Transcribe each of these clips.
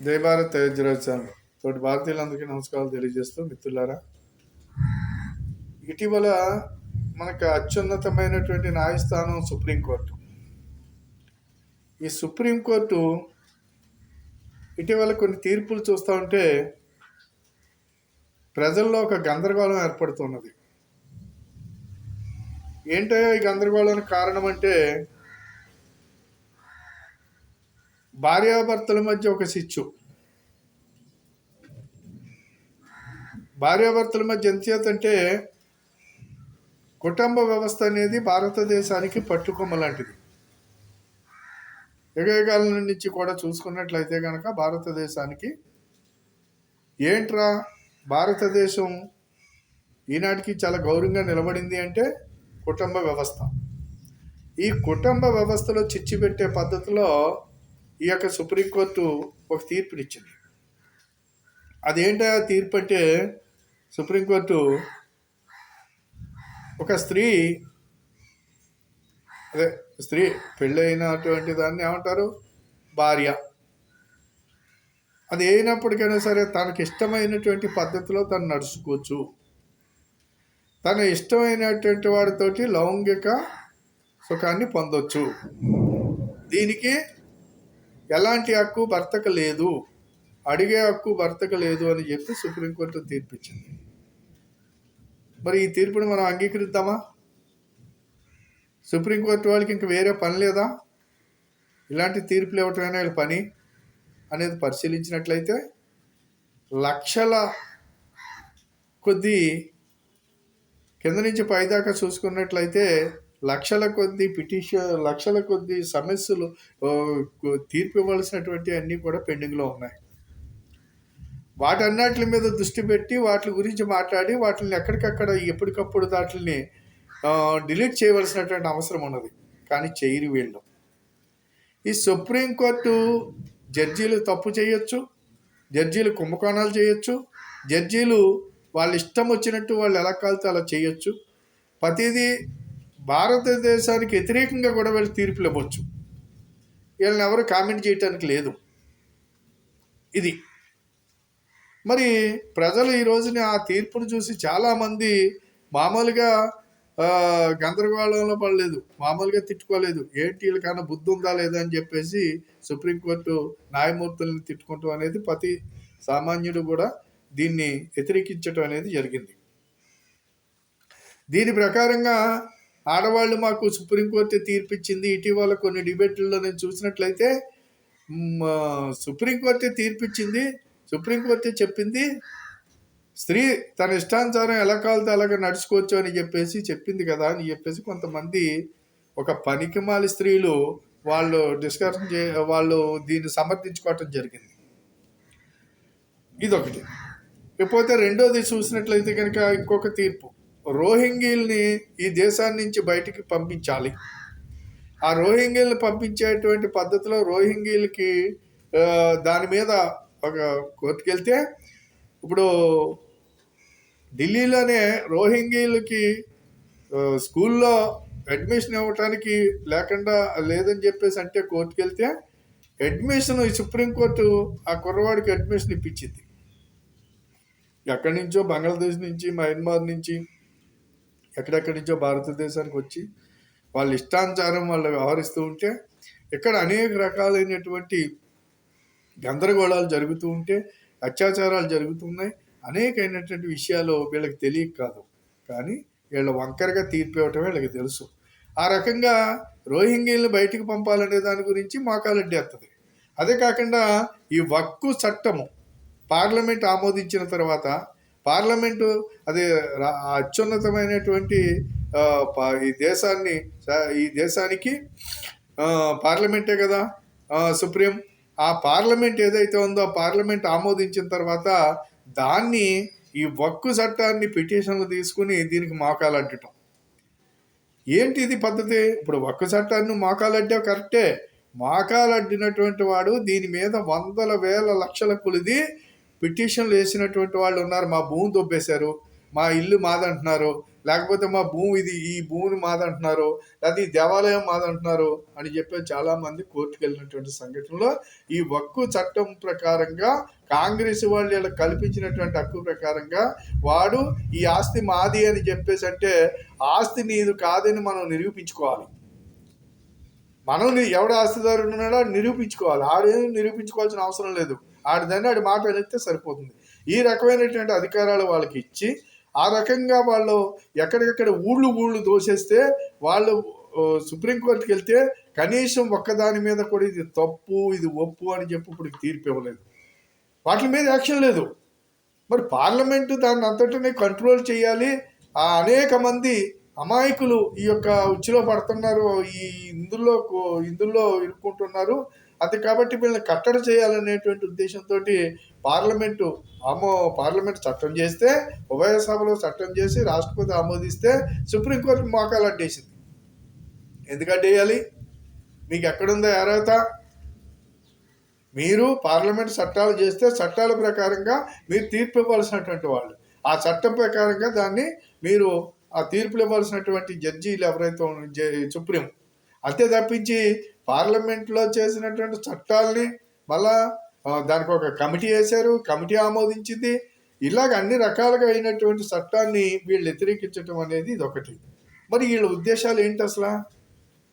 జై భారత్ దినోత్సవం తోటి భారతీయులందరికీ నమస్కారాలు తెలియజేస్తూ మిత్రులారా, ఇటీవల మనకు అత్యున్నతమైనటువంటి న్యాయస్థానం సుప్రీంకోర్టు. ఈ సుప్రీంకోర్టు ఇటీవల కొన్ని తీర్పులు చూస్తూ ఉంటే ప్రజల్లో ఒక గందరగోళం ఏర్పడుతున్నది. ఏంటో ఈ గందరగోళానికి కారణం అంటే భార్యాభర్తల మధ్య ఒక సిచ్చు. భార్యాభర్తల మధ్య ఎంతచేతంటే కుటుంబ వ్యవస్థ అనేది భారతదేశానికి పట్టుకొమ్మ లాంటిది. యుగయుగాల నుంచి కూడా చూసుకున్నట్లయితే కనుక భారతదేశానికి ఏంట్రా భారతదేశం ఈనాటికి చాలా గౌరవంగా నిలబడింది అంటే కుటుంబ వ్యవస్థ. ఈ కుటుంబ వ్యవస్థలో చిచ్చు పెట్టే పద్ధతిలో ఈ యొక్క సుప్రీంకోర్టు ఒక తీర్పునిచ్చింది. అదేంటో తీర్పు అంటే సుప్రీంకోర్టు ఒక స్త్రీ పెళ్ళైనటువంటి దాన్ని ఏమంటారు, భార్య. అది అయినప్పటికైనా సరే తనకి ఇష్టమైనటువంటి పద్ధతిలో తను నడుచుకోవచ్చు. తన ఇష్టమైనటువంటి వాడితోటి లౌంగిక సుఖాన్ని పొందొచ్చు. దీనికి ఎలాంటి హక్కు భర్తకు లేదు, అడిగే హక్కు భర్తకు లేదు అని చెప్పి సుప్రీంకోర్టు తీర్పిచ్చింది. మరి ఈ తీర్పుని మనం అంగీకరిద్దామా? సుప్రీంకోర్టు వాళ్ళకి ఇంక వేరే పని లేదా? ఇలాంటి తీర్పులు ఇవ్వటమైనా వీళ్ళ పని అనేది పరిశీలించినట్లయితే లక్షల కొద్ది కింద నుంచి పైదాకా చూసుకున్నట్లయితే లక్షల కొద్ది సమస్యలు తీర్పు ఇవ్వాల్సినటువంటి అన్నీ కూడా పెండింగ్లో ఉన్నాయి. వాటన్నిటి మీద దృష్టి పెట్టి వాటి గురించి మాట్లాడి వాటిని ఎక్కడికక్కడ ఎప్పటికప్పుడు వాటిని డిలీట్ చేయవలసినటువంటి అవసరం ఉన్నది. కానీ చేయరు వీళ్ళు. ఈ సుప్రీంకోర్టు జడ్జీలు తప్పు చేయొచ్చు, జడ్జీలు కుంభకోణాలు చేయొచ్చు, జడ్జీలు వాళ్ళ ఇష్టం వచ్చినట్టు వాళ్ళు ఎలా కాలితే అలా చేయొచ్చు. ప్రతిదీ భారతదేశానికి వ్యతిరేకంగా కూడా వీళ్ళు తీర్పులు ఇవ్వచ్చు. వీళ్ళని ఎవరు కామెంట్ చేయటానికి లేదు. ఇది మరి ప్రజలు ఈ రోజున ఆ తీర్పును చూసి చాలామంది మామూలుగా గందరగోళంలో పడలేదు, మామూలుగా తిట్టుకోలేదు. ఏంటి వీళ్ళకన్నా బుద్ధి ఉందా లేదా అని చెప్పేసి సుప్రీంకోర్టు న్యాయమూర్తులను తిట్టుకుంటాం అనేది ప్రతి సామాన్యుడు కూడా దీన్ని వ్యతిరేకించడం అనేది జరిగింది. దీని ప్రకారంగా ఆడవాళ్ళు మాకు సుప్రీంకోర్టు తీర్పిచ్చింది. ఇటీవల కొన్ని డిబేట్లలో నేను చూసినట్లయితే సుప్రీంకోర్టు తీర్పిచ్చింది, సుప్రీంకోర్టు చెప్పింది స్త్రీ తన ఇష్టానుసారం ఎలా కాలితే అలాగ నడుచుకోవచ్చు అని చెప్పేసి చెప్పింది కదా అని చెప్పేసి కొంతమంది ఒక పనికిమాలి స్త్రీలు వాళ్ళు వాళ్ళు దీన్ని సమర్థించుకోవటం జరిగింది. ఇదొకటి. ఇకపోతే రెండోది చూసినట్లయితే కనుక ఇంకొక తీర్పు, రోహింగ్యల్ని ఈ దేశాన్ని నుంచి బయటికి పంపించాలి. ఆ రోహింగ్యల్ని పంపించేటువంటి పద్ధతిలో రోహింగ్యలకి దాని మీద ఒక కోర్టుకు వెళ్తే ఇప్పుడు ఢిల్లీలోనే రోహింగ్యలకి స్కూల్లో అడ్మిషన్ ఇవ్వటానికి లేదని చెప్పేసి అంటే కోర్టుకు వెళ్తే అడ్మిషన్ ఈ సుప్రీంకోర్టు ఆ కుర్రవాడికి అడ్మిషన్ ఇప్పించింది. ఎక్కడి నుంచో బంగ్లాదేశ్ నుంచి, మయన్మార్ నుంచి, ఎక్కడెక్కడి నుంచో భారతదేశానికి వచ్చి వాళ్ళ ఇష్టానుసారం వాళ్ళు వ్యవహరిస్తూ ఉంటే ఇక్కడ అనేక రకాలైనటువంటి గందరగోళాలు జరుగుతూ ఉంటే, అత్యాచారాలు జరుగుతున్నాయి. అనేకమైనటువంటి విషయాలు వీళ్ళకి తెలియక కాదు, కానీ వీళ్ళ వంకరగా తీర్పు ఇవ్వటమే వీళ్ళకి తెలుసు. ఆ రకంగా రోహింగ్యల్ని బయటికి పంపాలనే దాని గురించి మోకాలడ్డేస్తుంది. అదే కాకుండా ఈ వక్కు చట్టము పార్లమెంట్ ఆమోదించిన తర్వాత పార్లమెంటు అది అత్యున్నతమైనటువంటి ఈ దేశానికి పార్లమెంటే కదా సుప్రీం. ఆ పార్లమెంట్ ఏదైతే ఉందో ఆ పార్లమెంట్ ఆమోదించిన తర్వాత దాన్ని ఈ వక్కు చట్టాన్ని పిటిషన్లు తీసుకుని దీనికి మోకాలడ్డటం ఏంటి ఇది పద్ధతి? ఇప్పుడు వక్కు చట్టాన్ని మోకాలడ్డా కరెక్టే, మోకాలడ్డినటువంటి వాడు దీని మీద వందల వేల లక్షల కొలిది పిటిషన్లు వేసినటువంటి వాళ్ళు ఉన్నారు. మా భూమి దొబ్బేశారు, మా ఇల్లు మాదంటున్నారు, లేకపోతే మా భూమి ఇది, ఈ భూమిని మాదంటున్నారు, లేకపోతే ఈ దేవాలయం మాదంటున్నారు అని చెప్పి చాలామంది కోర్టుకు వెళ్ళినటువంటి సంఘటనలో ఈ వక్కు చట్టం ప్రకారంగా కాంగ్రెస్ వాళ్ళు వీళ్ళకి కల్పించినటువంటి హక్కు ప్రకారంగా వాడు ఈ ఆస్తి మాది అని చెప్పేసి అంటే ఆస్తి నీది కాదని మనం నిరూపించుకోవాలి. మనం ఎవడు ఆస్తిదారుడు ఉన్నాడో నిరూపించుకోవాలి. ఆడేం నిరూపించుకోవాల్సిన అవసరం లేదు. ఆడిదాన్ని ఆడి మాట వెళితే సరిపోతుంది. ఈ రకమైనటువంటి అధికారాలు వాళ్ళకి ఇచ్చి ఆ రకంగా వాళ్ళు ఎక్కడికక్కడ ఊళ్ళు దోసేస్తే వాళ్ళు సుప్రీంకోర్టుకి వెళ్తే కనీసం ఒక్కదాని మీద కూడా ఇది తప్పు ఇది ఒప్పు అని చెప్పి ఇప్పుడు తీర్పు ఇవ్వలేదు. వాటి మీద యాక్షన్ లేదు. మరి పార్లమెంటు దాన్ని అంతటినీ కంట్రోల్ చేయాలి. అనేక మంది అమాయకులు ఈ యొక్క ఉచ్చులో పడుతున్నారు, ఈ ఇందులో ఇరుక్కుంటున్నారు. అది కాబట్టి వీళ్ళని కట్టడి చేయాలనేటువంటి ఉద్దేశంతో పార్లమెంట్ చట్టం చేస్తే, ఉభయ సభలో చట్టం చేసి రాష్ట్రపతి ఆమోదిస్తే సుప్రీంకోర్టు మోకాలు అడ్డేసింది. ఎందుకు అడ్డేయాలి? మీకు ఎక్కడుందో అర్హత? మీరు పార్లమెంట్ చట్టాలు చేస్తే చట్టాల ప్రకారంగా మీరు తీర్పు ఇవ్వాల్సినటువంటి వాళ్ళు, ఆ చట్టం ప్రకారంగా దాన్ని మీరు ఆ తీర్పులు ఇవ్వాల్సినటువంటి జడ్జీలు ఎవరైతే సుప్రీం, అంతే తప్పించి పార్లమెంట్లో చేసినటువంటి చట్టాలని మళ్ళా దానికి ఒక కమిటీ వేశారు, కమిటీ ఆమోదించింది. ఇలాగ అన్ని రకాలుగా అయినటువంటి చట్టాన్ని వీళ్ళు వ్యతిరేకించడం అనేది ఇదొకటి. మరి వీళ్ళ ఉద్దేశాలు ఏంటి అసలు?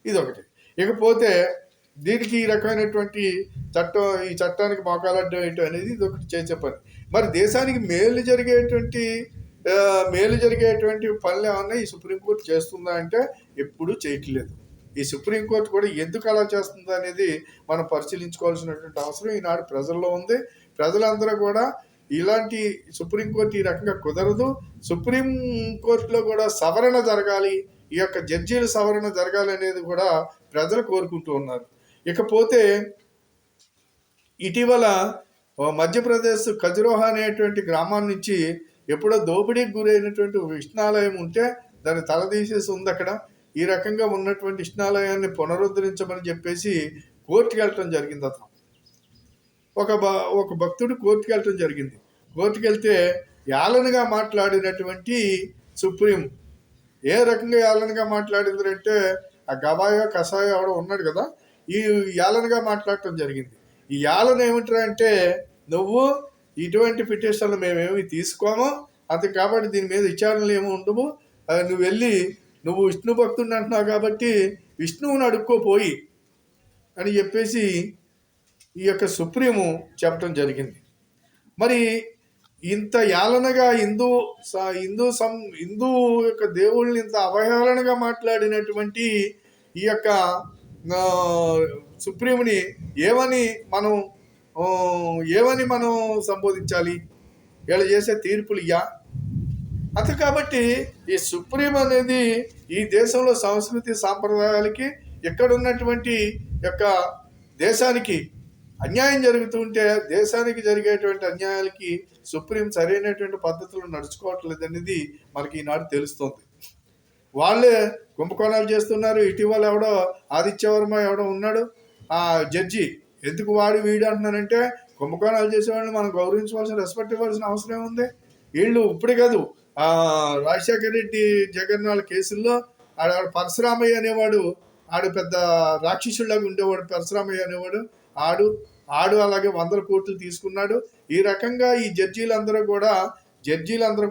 ఇదొకటి. ఇకపోతే దీనికి ఈ రకమైనటువంటి ఈ చట్టానికి మోకాలడ్డం ఏంటో అనేది ఇదొకటి చేసే పని. మరి దేశానికి మేలు జరిగేటువంటి పనులు ఏమన్నా ఈ సుప్రీంకోర్టు చేస్తుందా అంటే ఎప్పుడూ చేయట్లేదు. ఈ సుప్రీంకోర్టు కూడా ఎందుకు అలా చేస్తుందా అనేది మనం పరిశీలించుకోవాల్సినటువంటి అవసరం ఈనాడు ప్రజల్లో ఉంది. ప్రజలందరూ కూడా ఇలాంటి సుప్రీంకోర్టు ఈ రకంగా కుదరదు, సుప్రీంకోర్టులో కూడా సవరణ జరగాలి, ఈ యొక్క జడ్జీల సవరణ జరగాలి అనేది కూడా ప్రజలు కోరుకుంటూ ఉన్నారు. ఇకపోతే ఇటీవల మధ్యప్రదేశ్ ఖజురోహా అనేటువంటి గ్రామం నుంచి ఎప్పుడో దోపిడీకి గురైనటువంటి విష్ణాలయం ఉంటే దాన్ని తలదీసేసి ఉంది అక్కడ. ఈ రకంగా ఉన్నటువంటి విష్ణాలయాన్ని పునరుద్ధరించమని చెప్పేసి కోర్టుకు వెళ్ళటం జరిగింది. అతను ఒక భక్తుడు కోర్టుకు వెళ్ళటం జరిగింది. కోర్టుకు వెళ్తే యాలనగా మాట్లాడినటువంటి సుప్రీం ఏ రకంగా యాలనగా మాట్లాడిందంటే ఆ గవాయో కషాయో ఎవడో ఉన్నాడు కదా, ఈ యాలనగా మాట్లాడటం జరిగింది. ఈ యాలన ఏమిట్రా అంటే, నువ్వు ఇటువంటి పిటిషన్లు మేమేమి తీసుకోము, అది కాబట్టి దీని మీద విచారణలు ఏమి ఉండవు, నువ్వు విష్ణు భక్తుడిని అంటున్నావు కాబట్టి విష్ణువుని అడుక్కోపోయి అని చెప్పేసి ఈ యొక్క సుప్రీము చెప్పడం జరిగింది. మరి ఇంత యాలనగా హిందూ యొక్క దేవుళ్ళని ఇంత అవహేళనగా మాట్లాడినటువంటి ఈ యొక్క సుప్రీంని ఏమని మనం సంబోధించాలి? వీళ్ళు చేసే తీర్పులు అంతే. కాబట్టి ఈ సుప్రీం అనేది ఈ దేశంలో సంస్కృతి సాంప్రదాయాలకి, ఇక్కడ ఉన్నటువంటి యొక్క దేశానికి అన్యాయం జరుగుతుంటే దేశానికి జరిగేటువంటి అన్యాయాలకి సుప్రీం సరైనటువంటి పద్ధతులు నడుచుకోవట్లేదు అనేది మనకి ఈనాడు తెలుస్తుంది. వాళ్ళే కుంభకోణాలు చేస్తున్నారు. ఇటీవల ఎవడో ఆదిత్యవర్మ ఎవడో ఉన్నాడు, ఆ జడ్జి. ఎందుకు వీడు అంటున్నానంటే, కుంభకోణాలు చేసేవాళ్ళని మనం గౌరవించవలసిన, రెస్పెక్ట్ ఇవ్వాల్సిన అవసరం ఏముంది? వీళ్ళు ఇప్పుడే కాదు, రాజశేఖర రెడ్డి జగన్నాథ్ కేసుల్లో పరశురామయ్య అనేవాడు, పెద్ద రాక్షసులాగా ఉండేవాడు. పరశురామయ్య అనేవాడు ఆడు అలాగే 100 కోట్లు తీసుకున్నాడు. ఈ రకంగా ఈ జడ్జీలందరూ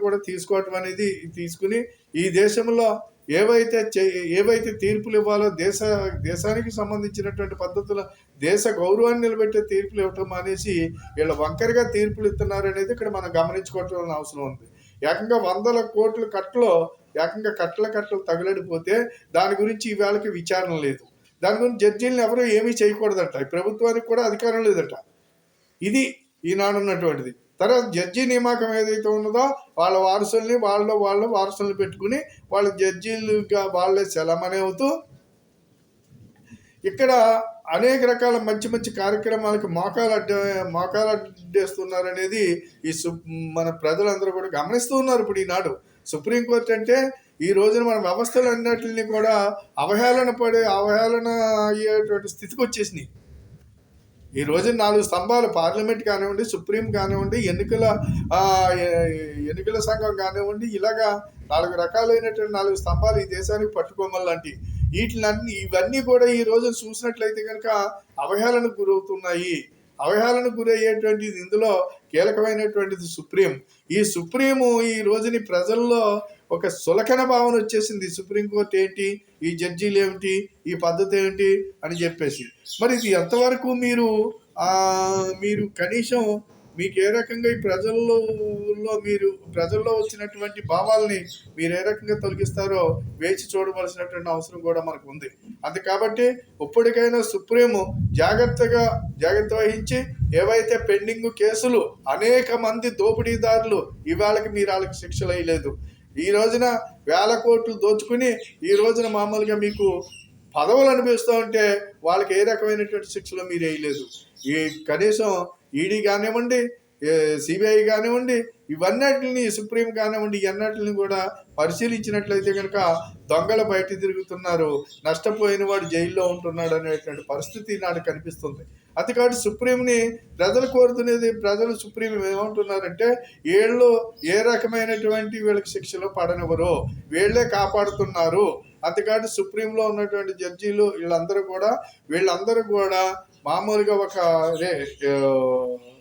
కూడా తీసుకోవటం అనేది తీసుకుని ఈ దేశంలో ఏవైతే తీర్పులు ఇవ్వాలో దేశానికి సంబంధించినటువంటి పద్ధతుల దేశ గౌరవాన్ని నిలబెట్టే తీర్పులు ఇవ్వటం అనేసి వీళ్ళు వంకరగా తీర్పులు ఇస్తున్నారు అనేది ఇక్కడ మనం గమనించుకోవటం అవసరం ఉంది. ఏకంగా 100 కోట్ల కట్టలో ఏకంగా కట్టలు తగలడిపోతే దాని గురించి ఈవేళకి విచారణ లేదు. దాని గురించి జడ్జీలను ఎవరు ఏమీ చేయకూడదట, ప్రభుత్వానికి కూడా అధికారం లేదట. ఇది ఈనాడున్నటువంటిది. తర్వాత జడ్జి నియామకం ఏదైతే ఉన్నదో వాళ్ళ వారసుల్ని పెట్టుకుని వాళ్ళ జడ్జీలుగా వాళ్ళే చలమణి అవుతూ ఇక్కడ అనేక రకాల మంచి కార్యక్రమాలకు మోకాలు అడ్డేస్తున్నారనేది మన ప్రజలందరూ కూడా గమనిస్తూ ఉన్నారు. ఇప్పుడు ఈనాడు సుప్రీంకోర్టు అంటే ఈ రోజున మన వ్యవస్థలన్నిటిని కూడా అవహేళన అయ్యేటువంటి స్థితికి వచ్చేసినాయి. ఈ రోజు 4 స్తంభాలు పార్లమెంట్ కానివ్వండి, సుప్రీం కానివ్వండి, ఆ, ఎన్నికల సంఘం కానివ్వండి, ఇలాగా 4 రకాలైనటువంటి 4 స్తంభాలు ఈ దేశానికి పట్టుకోమల్లాంటి ఇవన్నీ కూడా ఈ రోజు చూసినట్లయితే కనుక అవహేళనకు గురవుతున్నాయి. అవహేళనకు గురయ్యేటువంటిది ఇందులో కీలకమైనటువంటిది సుప్రీం. ఈ సుప్రీము ఈ రోజుని ప్రజల్లో ఒక సులకన భావన వచ్చేసింది. సుప్రీంకోర్టు ఏంటి, ఈ జడ్జీలు ఏమిటి, ఈ పద్ధతి ఏంటి అని చెప్పేసి. మరి ఇది ఎంతవరకు మీరు కనీసం మీకు ఏ రకంగా ఈ ప్రజల్లో వచ్చినటువంటి భావాల్ని మీరు ఏ రకంగా తొలగిస్తారో వేచి చూడవలసినటువంటి అవసరం కూడా మనకు ఉంది. అంతే కాబట్టి ఇప్పటికైనా సుప్రీము జాగ్రత్త వహించి ఏవైతే పెండింగ్ కేసులు అనేక మంది దోపిడీదారులు ఇవాళకి మీరు వాళ్ళకి శిక్షలు వేయలేదు. ఈ రోజున 1000 కోట్లు దోచుకుని ఈ రోజున మామూలుగా మీకు పదవులు అనిపిస్తూ ఉంటే వాళ్ళకి ఏ రకమైనటువంటి శిక్షలు మీరు వేయలేదు. ఈ కనీసం ఈడీ కానివ్వండి, సిబిఐ కానివ్వండి, ఇవన్నిటిని సుప్రీం కానివ్వండి, ఇవన్నిటిని కూడా పరిశీలించినట్లయితే కనుక దొంగలు బయట తిరుగుతున్నారు, నష్టపోయిన వాడు జైల్లో ఉంటున్నాడు అనేటువంటి పరిస్థితి నాడు కనిపిస్తుంది. అది కాబట్టి సుప్రీంని ప్రజలు కోరుతున్నది, ప్రజలు సుప్రీం ఏమంటున్నారంటే వీళ్ళు ఏ రకమైనటువంటి వీళ్ళకి శిక్షలు పడనివ్వరు, వీళ్ళే కాపాడుతున్నారు. అంతేకాదు సుప్రీంలో ఉన్నటువంటి జడ్జీలు వీళ్ళందరూ కూడా మామూలుగా ఒక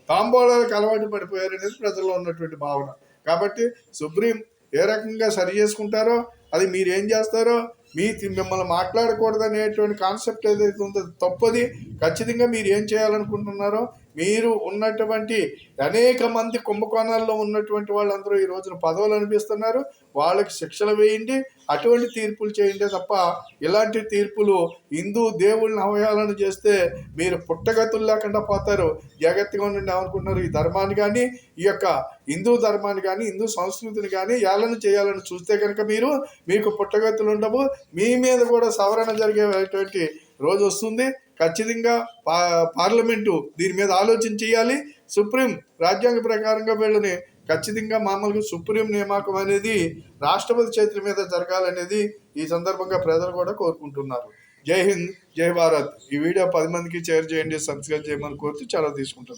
తాంబూలాలకు అలవాటు పడిపోయారనేది ప్రజల్లో ఉన్నటువంటి భావన. కాబట్టి సుప్రీం ఏ రకంగా సరి చేసుకుంటారో అది మీరేం చేస్తారో, మిమ్మల్ని మాట్లాడకూడదు అనేటువంటి కాన్సెప్ట్ ఏదైతే ఉందో తప్పది. ఖచ్చితంగా మీరు ఏం చేయాలనుకుంటున్నారో, మీరు ఉన్నటువంటి అనేక మంది కుంభకోణాల్లో ఉన్నటువంటి వాళ్ళందరూ ఈ రోజున పదవులు అనిపిస్తున్నారు, వాళ్ళకి శిక్షలు వేయండి, అటువంటి తీర్పులు చేయండి తప్ప ఇలాంటి తీర్పులు హిందూ దేవుళ్ళని అవహేళన చేస్తే మీరు పుట్టగతులు లేకుండా పోతారు. జాగ్రత్తగా ఉండండి. ఏమనుకుంటున్నారు, ఈ ధర్మాన్ని కానీ, ఈ యొక్క హిందూ ధర్మాన్ని కానీ, హిందూ సంస్కృతిని కానీ ఏళన చేయాలని చూస్తే కనుక మీకు పుట్టగతులు ఉండవు. మీ మీద కూడా సవరణ జరిగేటువంటి రోజు వస్తుంది. ఖచ్చితంగా పార్లమెంటు దీని మీద ఆలోచన చేయాలి. సుప్రీం రాజ్యాంగ ప్రకారంగా వీళ్ళని ఖచ్చితంగా మామూలుగా సుప్రీం నియామకం అనేది రాష్ట్రపతి చేతుల మీద జరగాలనేది ఈ సందర్భంగా ప్రజలు కూడా కోరుకుంటున్నారు. జై హింద్, జై భారత్. ఈ వీడియో 10 మందికి షేర్ చేయండి, సబ్స్క్రైబ్ చేయమని కోరుతూ చాలా తీసుకుంటున్నాను.